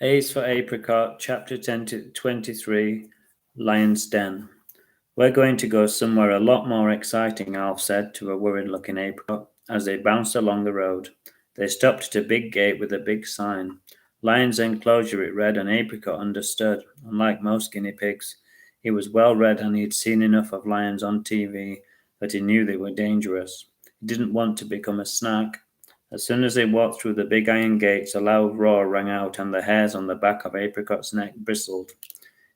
A's for Apricot, Chapter 10 to 23, Lion's Den. We're going to go somewhere a lot more exciting, Alf said to a worried-looking apricot as they bounced along the road. They stopped at a big gate with a big sign. Lion's enclosure, it read, and Apricot understood. Unlike most guinea pigs, he was well read and he had seen enough of lions on TV that he knew they were dangerous. He didn't want to become a snack. As soon as they walked through the big iron gates, a loud roar rang out and the hairs on the back of Apricot's neck bristled.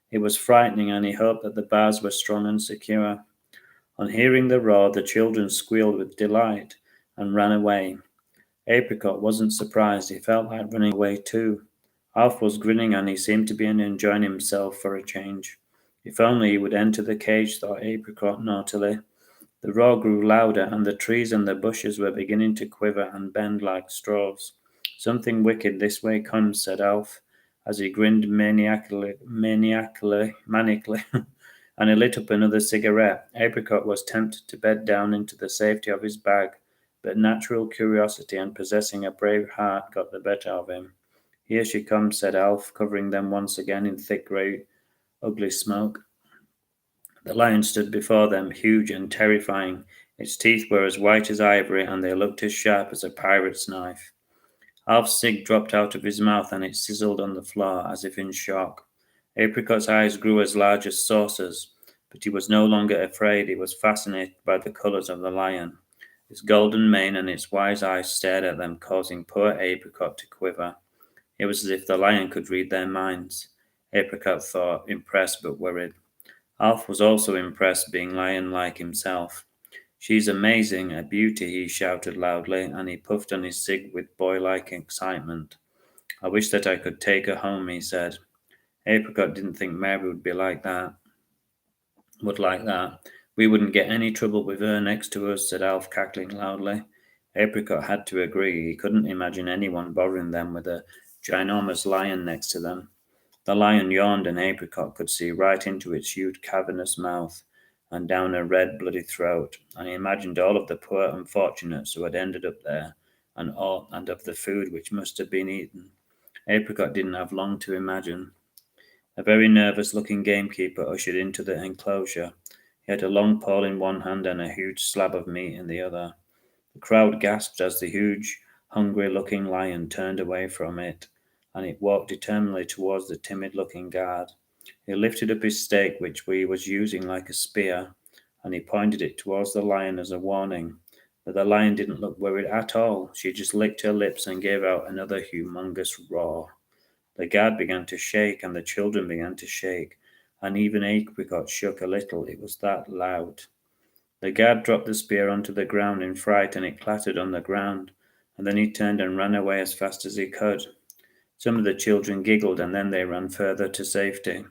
It was frightening, and he hoped that the bars were strong and secure. On hearing the roar, the children squealed with delight and ran away. Apricot wasn't surprised. He felt like running away too. Alf was grinning, and he seemed to be enjoying himself for a change. If only he would enter the cage, thought Apricot naughtily. The roar grew louder, and the trees and the bushes were beginning to quiver and bend like straws. "Something wicked this way comes," said Alf, as he grinned manically, and he lit up another cigarette. Apricot was tempted to bed down into the safety of his bag, but natural curiosity and possessing a brave heart got the better of him. "Here she comes," said Alf, covering them once again in thick grey, ugly smoke. The lion stood before them, huge and terrifying. Its teeth were as white as ivory, and they looked as sharp as a pirate's knife. Alf's cig dropped out of his mouth, and it sizzled on the floor, as if in shock. Apricot's eyes grew as large as saucers, but he was no longer afraid. He was fascinated by the colours of the lion. Its golden mane and its wise eyes stared at them, causing poor Apricot to quiver. It was as if the lion could read their minds. Apricot thought, impressed but worried. Alf was also impressed, being lion-like himself. "She's amazing, a beauty," he shouted loudly, and he puffed on his cig with boy-like excitement. "I wish that I could take her home," he said. Apricot didn't think Mary would like that. "We wouldn't get any trouble with her next to us," said Alf, cackling loudly. Apricot had to agree. He couldn't imagine anyone bothering them with a ginormous lion next to them. The lion yawned, and Apricot could see right into its huge cavernous mouth and down a red, bloody throat, and he imagined all of the poor unfortunates who had ended up there, and of the food which must have been eaten. Apricot didn't have long to imagine. A very nervous-looking gamekeeper ushered into the enclosure. He had a long pole in one hand and a huge slab of meat in the other. The crowd gasped as the huge, hungry-looking lion turned away from it, and it walked determinedly towards the timid-looking guard. He lifted up his stake, which he was using like a spear, and he pointed it towards the lion as a warning. But the lion didn't look worried at all. She just licked her lips and gave out another humongous roar. The guard began to shake, and the children began to shake, and even Apricot shook a little. It was that loud. The guard dropped the spear onto the ground in fright, and it clattered on the ground, and then he turned and ran away as fast as he could. Some of the children giggled, and then they ran further to safety.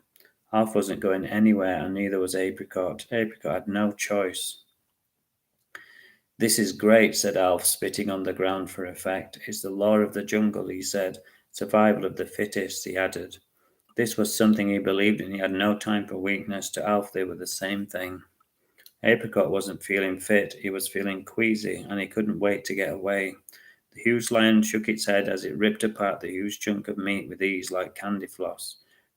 Alf wasn't going anywhere, and neither was Apricot. Apricot had no choice. "This is great," said Alf, spitting on the ground for effect. "It's the law of the jungle," he said. "Survival of the fittest," he added. This was something he believed in. He had no time for weakness. To Alf, they were the same thing. Apricot wasn't feeling fit. He was feeling queasy, and he couldn't wait to get away. The huge lion shook its head as it ripped apart the huge chunk of meat with ease like candy floss.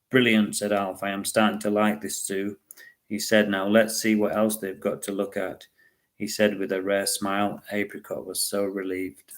"Brilliant," said Alf. "I am starting to like this zoo," he said. "Now let's see what else they've got to look at," he said with a rare smile. Apricot was so relieved.